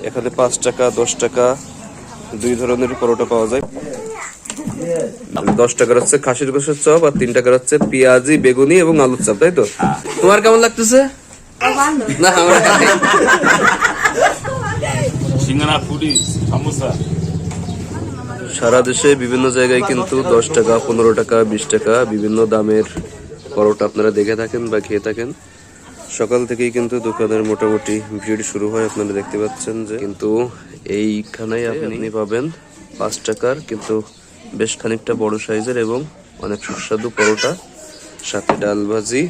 এখানে 5 টাকা 10 টাকা দুই ধরনের পরোটা পাওয়া যায়। 10 টাকার হচ্ছে খাসির গোশের চপ আর 3 টাকার হচ্ছে পেঁয়াজি বেগুনি এবং আলুর চপ, তাই তো? তোমার কেমন লাগতেছে? না আমরা সিঙ্গারা পুরি সমোসা সারা দেশে বিভিন্ন জায়গায় কিন্তু 10 টাকা 15 টাকা 20 টাকা বিভিন্ন দামের পরোটা আপনারা দেখে থাকেন বা খেয়ে থাকেন। সকাল থেকেই কিন্তু দোকানের মোটামুটি ভিড় শুরু হয়, আপনারা দেখতে পাচ্ছেন যে। কিন্তু এইখানেই আপনি পাবেন 5 টাকার কিন্তু বেশ খানিকটা বড় সাইজের এবং অনেক সুস্বাদু পরোটা, সাথে ডাল ভাজি,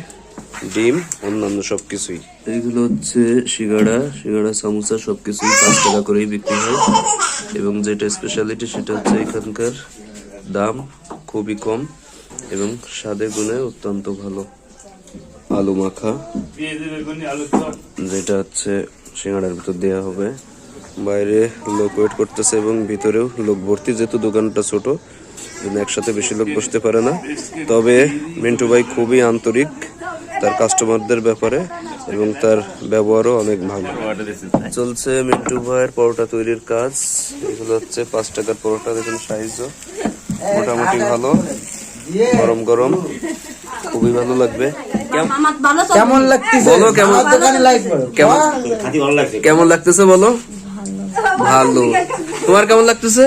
ডিম, অন্যান্য সবকিছুই। এইগুলো হচ্ছে সিঙ্গাড়া সামোসা সবকিছুই 5 টাকা করেই বিক্রি হয় এবং যেটা স্পেশালিটি সেটা হচ্ছে এখানকার দাম খুবই কম এবং স্বাদে গুণে অত্যন্ত ভালো। আলু মাখা যেটা হচ্ছে সিঙ্গাড়ার ভিতর দেওয়া হবে। বাইরে লোক ওয়েট করতেছে এবং ভিতরেও লোক ভর্তি, যেহেতু দোকানটা ছোট একসাথে বেশি লোক বসতে পারে না। তবে মিন্টু ভাই খুবই আন্তরিক তার কাস্টমারদের ব্যাপারে এবং তার ব্যবহারও অনেক ভালো। চলছে মিন্টু ভাইয়ের পরোটা তৈরির কাজ। এগুলো হচ্ছে 5 টাকার পরোটা, দেখুন সাইজও মোটামুটি ভালো, গরম গরম, খুবই ভালো লাগবে। কেমন লাগতেছে বলো, কেমন কেমন লাগতেছে বলো? ভালো। তোমার কেমন লাগতেছে?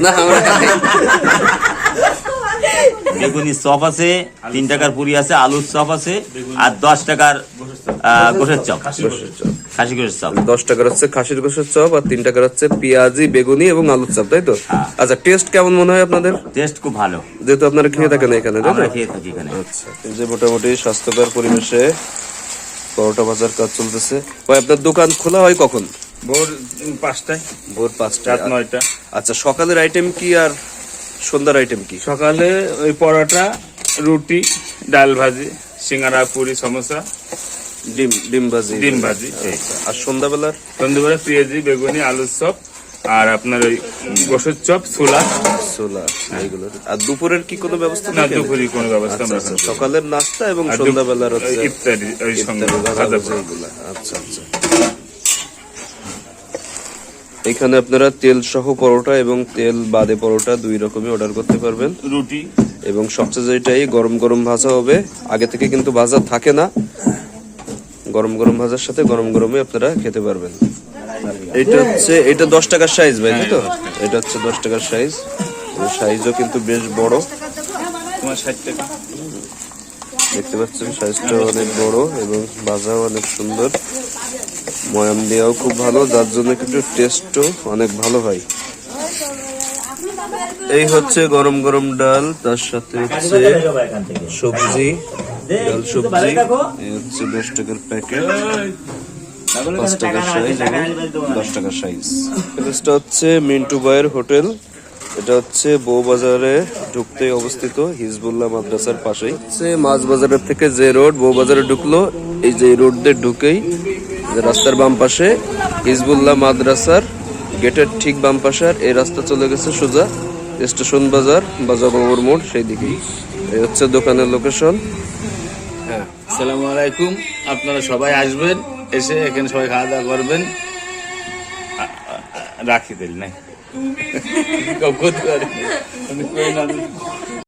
না আমরা বেগুনি চপ আছে, 3 টাকার পুরি আছে, আলুর চপ আছে আর 10 টাকার গোশের চপ, খাসি গোশের চপ। 10 টাকার হচ্ছে খাসির গোশের চপ আর 3 টাকার হচ্ছে পেঁয়াজি বেগুনি এবং আলুর চপ, তাই তো? আচ্ছা, টেস্ট কেমন মনে হয় আপনাদের? টেস্ট খুব ভালো, যেহেতু আপনারা খেয়ে থাকেন এখানে, তাই আমরা তো? খেয়ে থাকি এখানে। আচ্ছা, এই যে মোটামুটি স্বাস্থ্যকর পরিবেশে পরোটা ভাজার কাজ চলতেছে। ভাই আপনার দোকান খোলা হয় কখন? ভোর 5টায়, ভোর 5টা, রাত 9টা। আচ্ছা, সকালের আইটেম কি আর সন্ধ্যার আইটেম কি? সকালে ওই পরোটা, রুটি, ডাল ভাজি, সিঙ্গারা পুরি সমোসা, ডিম ভাজি। আচ্ছা। আর সন্ধ্যাবেলার? সন্ধ্যেবেলা পেঁয়াজি বেগুনি আলুর চপ আর আপনার ওই গোশের চপ, ছোলা। এইগুলো। আর দুপুরের কি কোনো ব্যবস্থা না, থাকে? দুপুরি কোনো ব্যবস্থা আমরা আচ্ছা, সকালের নাস্তা এবং আর সন্ধ্যাবেলার হচ্ছে ইফতারি, ওই সঙ্গে ইফতারি, ভাজা ভাজা এগুলা। আচ্ছা আচ্ছা। এখানে আপনারা তেল সহ পরোটা এবং তেল বাদে পরোটা দুই রকমই অর্ডার করতে পারবেন। রুটি এবং সবচেয়ে যেটাই গরম গরম ভাজা হবে, আগে থেকে কিন্তু ভাজা থাকে না, গরম গরম ভাজার সাথে গরম গরমই আপনারা খেতে পারবেন। এটা 10 টাকার সাইজ ভাই, তাই তো? এটা হচ্ছে 10 টাকার সাইজ, সাইজও কিন্তু বেশ বড়। তোমার 60 টাকা। দেখতে পাচ্ছেন সাইজটা অনেক বড় এবং ভাজাও অনেক সুন্দর, ময়াম দেওয়াও খুব ভালো, যার জন্য কিন্তু টেস্টও অনেক ভালো হয়। এই হচ্ছে গরম গরম ডাল, তার সাথে হচ্ছে সবজি, ডাল সবজি। এই হচ্ছে 10 টাকার প্যাকেট, 5 টাকার সাইজ এবং 10 টাকার সাইজ। এটা হচ্ছে মিন্টু ভাইয়ের হোটেল। এটা হচ্ছে বউবাজারে ঢুকতে অবস্থিত, হিজবুল্লাহ মাদ্রাসার পাশেই। মাছ বাজারের থেকে যে রোড বউবাজারে ঢুকলো, এই যে রোড দিয়ে ঢুকেই রাস্তার বাম পাশে হিজবুল্লাহ মাদ্রাসার গেটের ঠিক বাম পাশে, আর এই রাস্তা চলে গেছে সোজা স্টেশন বাজার বা জগবাবুর মোড়, সেই দিকেই। এই হচ্ছে দোকানের লোকেশন। হ্যাঁ, আসসালামু আলাইকুম। আপনারা সবাই আসবেন, এসে এখানে সবাই খাওয়া দাওয়া করবেন। রাখি দিল নাই।